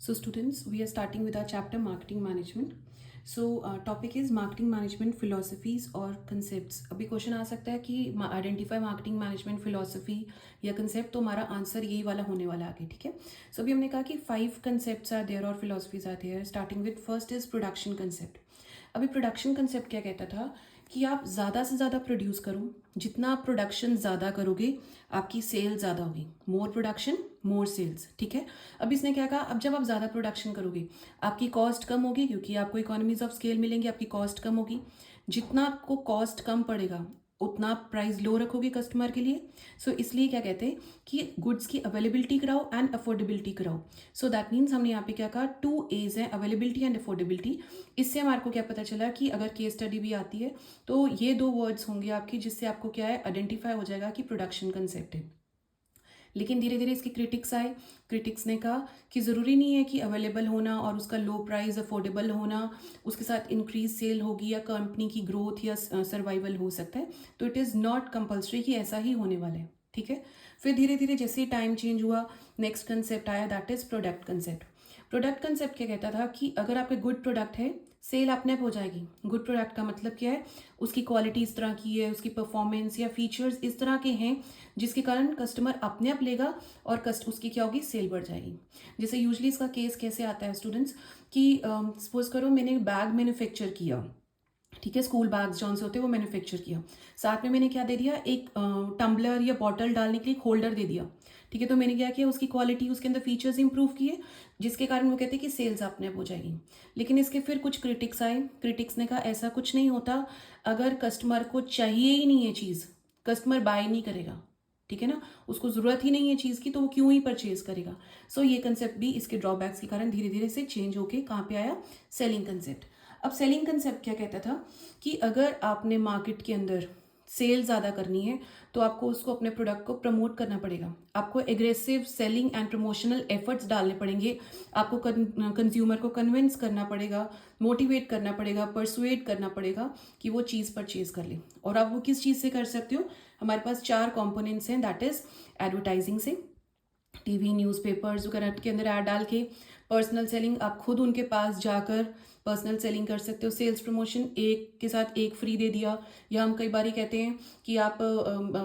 So students, we are starting with our chapter marketing management. So topic is marketing management philosophies और concepts. अभी question आ सकता है कि identify marketing management philosophy या concept, तो हमारा आंसर यही वाला होने वाला आगे, ठीक है. सो अभी हमने कहा कि 5 कंसेप्ट्स आर देयर और philosophies are there, starting with first is production concept. अभी प्रोडक्शन कंसेप्ट क्या कहता था कि आप ज़्यादा से ज़्यादा प्रोड्यूस करो. जितना आप प्रोडक्शन ज़्यादा करोगे आपकी सेल ज़्यादा होगी. मोर प्रोडक्शन मोर सेल्स, ठीक है. अब इसने क्या कहा, अब जब आप ज़्यादा प्रोडक्शन करोगे आपकी कॉस्ट कम होगी, क्योंकि आपको इकोनॉमीज ऑफ स्केल मिलेंगी, आपकी कॉस्ट कम होगी. जितना आपको कॉस्ट कम पड़ेगा उतना प्राइस लो रखोगे कस्टमर के लिए. सो इसलिए क्या कहते हैं कि गुड्स की अवेलेबिलिटी कराओ एंड अफोर्डेबिलिटी कराओ. सो दैट मीन्स हमने यहाँ पे क्या कहा, 2 A's हैं, अवेलेबिलिटी एंड अफोर्डेबिलिटी. इससे हमारे को क्या पता चला कि अगर केस स्टडी भी आती है तो ये 2 वर्ड्स होंगे आपकी, जिससे आपको क्या है आइडेंटिफाई हो जाएगा कि प्रोडक्शन कंसेप्ट है. लेकिन धीरे धीरे इसके क्रिटिक्स आए. क्रिटिक्स ने कहा कि ज़रूरी नहीं है कि अवेलेबल होना और उसका लो प्राइस अफोर्डेबल होना उसके साथ इंक्रीज सेल होगी या कंपनी की ग्रोथ या सर्वाइवल हो सकता है. तो इट इज़ नॉट कंपल्सरी कि ऐसा ही होने वाला है, ठीक है. फिर धीरे धीरे जैसे ही टाइम चेंज हुआ नेक्स्ट कंसेप्ट आया, that is product concept. Product concept क्या कहता था कि अगर आपके गुड प्रोडक्ट है सेल अपने आप हो जाएगी. गुड प्रोडक्ट का मतलब क्या है, उसकी क्वालिटी इस तरह की है, उसकी परफॉर्मेंस या फीचर्स इस तरह के हैं जिसके कारण कस्टमर अपने आप लेगा और उसकी क्या होगी, सेल बढ़ जाएगी. जैसे यूजली इसका केस कैसे आता है स्टूडेंट्स कि सपोज करो मैंने बैग मैन्युफैक्चर किया, ठीक है, स्कूल बैग्स जौन से होते हैं वो मैन्युफैक्चर किया. साथ में मैंने क्या दे दिया, एक टम्बलर या बॉटल डालने के लिए एक होल्डर दे दिया, ठीक है. तो मैंने क्या किया, उसकी क्वालिटी उसके अंदर फीचर्स इंप्रूव किए जिसके कारण वो कहते हैं कि सेल्स अपने आप हो जाएगी. लेकिन इसके फिर कुछ क्रिटिक्स आए. क्रिटिक्स ने कहा ऐसा कुछ नहीं होता. अगर कस्टमर को चाहिए ही नहीं है चीज़, कस्टमर बाय नहीं करेगा, ठीक है ना, उसको ज़रूरत ही नहीं है चीज़ की, तो वो क्यों ही परचेज करेगा. सो ये कंसेप्ट भी इसके ड्रॉबैक्स के कारण धीरे धीरे से चेंज होके कहाँ पे आया, सेलिंग कंसेप्ट. अब सेलिंग कंसेप्ट क्या कहता था कि अगर आपने मार्केट के अंदर सेल ज़्यादा करनी है तो आपको उसको अपने प्रोडक्ट को प्रमोट करना पड़ेगा. आपको aggressive selling and promotional efforts डालने पड़ेंगे. आपको कंज्यूमर को कन्विंस करना पड़ेगा, मोटिवेट करना पड़ेगा, परसुएट करना पड़ेगा कि वो चीज़ परचेज कर ले. और आप वो किस चीज़ से कर सकते हो, हमारे पास 4 कंपोनेंट्स हैं, दैट इज़ एडवर्टाइजिंग से, टीवी न्यूज़पेपर्स वगैरह के अंदर ऐड डाल के. पर्सनल सेलिंग, आप खुद उनके पास जाकर पर्सनल सेलिंग कर सकते हो. सेल्स प्रमोशन, एक के साथ एक फ्री दे दिया, या हम कई बार ही कहते हैं कि आप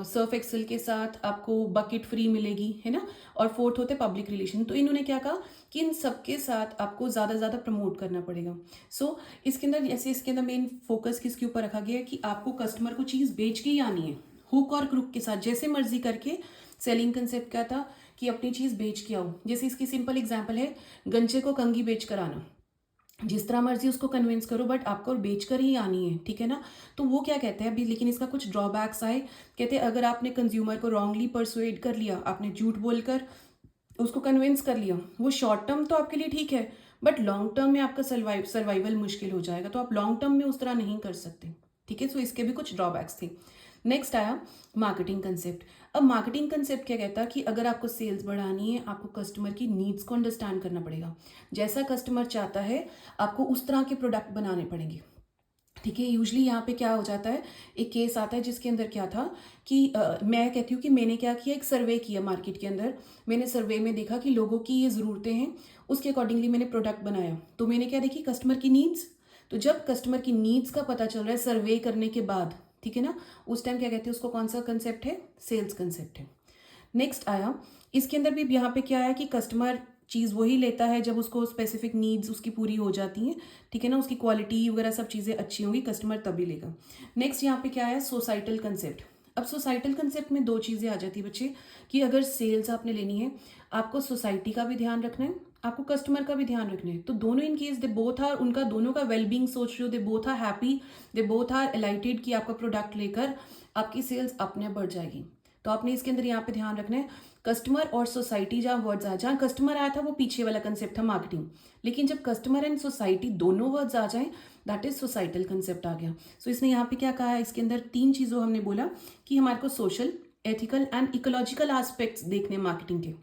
सर्फ एक्सेल के साथ आपको बकेट फ्री मिलेगी, है ना. और फोर्थ होते पब्लिक रिलेशन. तो इन्होंने क्या कहा कि इन सबके साथ आपको ज़्यादा से ज़्यादा प्रमोट करना पड़ेगा. सो इसके अंदर जैसे इसके अंदर मेन फोकस किसके ऊपर रखा गया है कि आपको कस्टमर को चीज़ बेच के ही आनी है, हुक और क्रुक के साथ, जैसे मर्जी करके. सेलिंग कंसेप्ट क्या था कि अपनी चीज़ बेच के आओ. जैसे इसकी सिंपल एग्जांपल है, गंजे को कंघी बेच कर आना. जिस तरह मर्जी उसको कन्विंस करो बट आपको बेच कर ही आनी है, ठीक है ना. तो वो क्या कहते हैं अभी, लेकिन इसका कुछ ड्रॉबैक्स आए. कहते हैं अगर आपने कंज्यूमर को रॉन्गली परसुएड कर लिया, आपने झूठ बोलकर उसको कन्विंस कर लिया, वो शॉर्ट टर्म तो आपके लिए ठीक है बट लॉन्ग टर्म में आपका सर्वाइवल मुश्किल हो जाएगा. तो आप लॉन्ग टर्म में उस तरह नहीं कर सकते, ठीक है. सो इसके भी कुछ ड्रॉबैक्स थे. नेक्स्ट आया मार्केटिंग कंसेप्ट. अब मार्केटिंग कंसेप्ट क्या कहता है कि अगर आपको सेल्स बढ़ानी है आपको कस्टमर की नीड्स को अंडरस्टैंड करना पड़ेगा. जैसा कस्टमर चाहता है आपको उस तरह के प्रोडक्ट बनाने पड़ेंगे, ठीक है. यूजली यहाँ पे क्या हो जाता है, एक केस आता है जिसके अंदर क्या था कि मैं कहती हूँ कि मैंने क्या किया, एक सर्वे किया मार्केट के अंदर. मैंने सर्वे में देखा कि लोगों की ये ज़रूरतें हैं, उसके अकॉर्डिंगली मैंने प्रोडक्ट बनाया. तो मैंने क्या देखी, कस्टमर की नीड्स. तो जब कस्टमर की नीड्स का पता चल रहा है सर्वे करने के बाद, ठीक है ना, उस टाइम क्या कहते हैं उसको, कौन सा कंसेप्ट है, सेल्स कंसेप्ट है. नेक्स्ट आया, इसके अंदर भी यहाँ पे क्या है कि कस्टमर चीज़ वही लेता है जब उसको स्पेसिफिक नीड्स उसकी पूरी हो जाती हैं, ठीक है ना, उसकी क्वालिटी वगैरह सब चीज़ें अच्छी होंगी, कस्टमर तभी लेगा. नेक्स्ट यहाँ पे क्या है, सोसाइटल कंसेप्ट. अब सोसाइटल कंसेप्ट में 2 चीज़ें आ जाती है बच्चे कि अगर सेल्स आपने लेनी है आपको सोसाइटी का भी ध्यान रखना है, आपको कस्टमर का भी ध्यान रखना है. तो दोनों in case they both are, उनका दोनों का वेलबींग सोच रहे हो, they both are happy, they both are elated कि आपका प्रोडक्ट लेकर आपकी सेल्स अपने बढ़ जाएगी. तो आपने इसके अंदर यहाँ पे ध्यान रखना है कस्टमर और सोसाइटी. जहाँ वर्ड्स आए, जहाँ कस्टमर आया था वो पीछे वाला कंसेप्ट था मार्केटिंग, लेकिन जब कस्टमर एंड सोसाइटी दोनों वर्ड्स आ जाएं दैट इज सोसाइटल कंसेप्ट आ गया. सो इसने यहाँ पे क्या कहा है, इसके अंदर 3 चीज़ों हमने बोला कि हमारे को social, ethical and ecological aspects देखने मार्केटिंग के.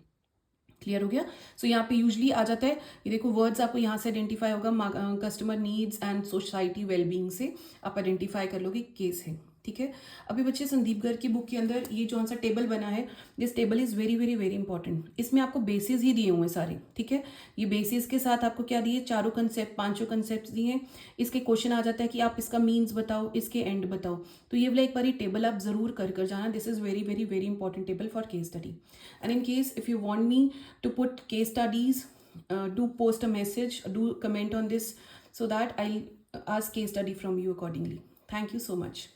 क्लियर हो गया. सो यहाँ पे यूजली आ जाता है, ये देखो वर्ड्स आपको यहाँ से आइडेंटिफाई होगा, customer needs and society wellbeing से आप आइडेंटिफाई कर लोगे केस है. ठीक है। अभी बच्चे संदीप गर्ग की बुक के अंदर ये जो सा टेबल बना है, this table is very very very important. इसमें आपको बेसिस ही दिए हुए हैं सारे, ठीक है। ये बेसिस के साथ आपको क्या दिए, चारों कंसेप्ट, पांचों कंसेप्ट दिए हैं। इसके क्वेश्चन आ जाता है कि आप इसका मीन्स बताओ, इसके एंड बताओ। तो ये वाला एक बार टेबल आप जरूर कर जाना। This is very very very important table for case study. And in case if you want me to put case studies, do post a message, do comment on this so that I'll ask case study from you accordingly. Thank you so much.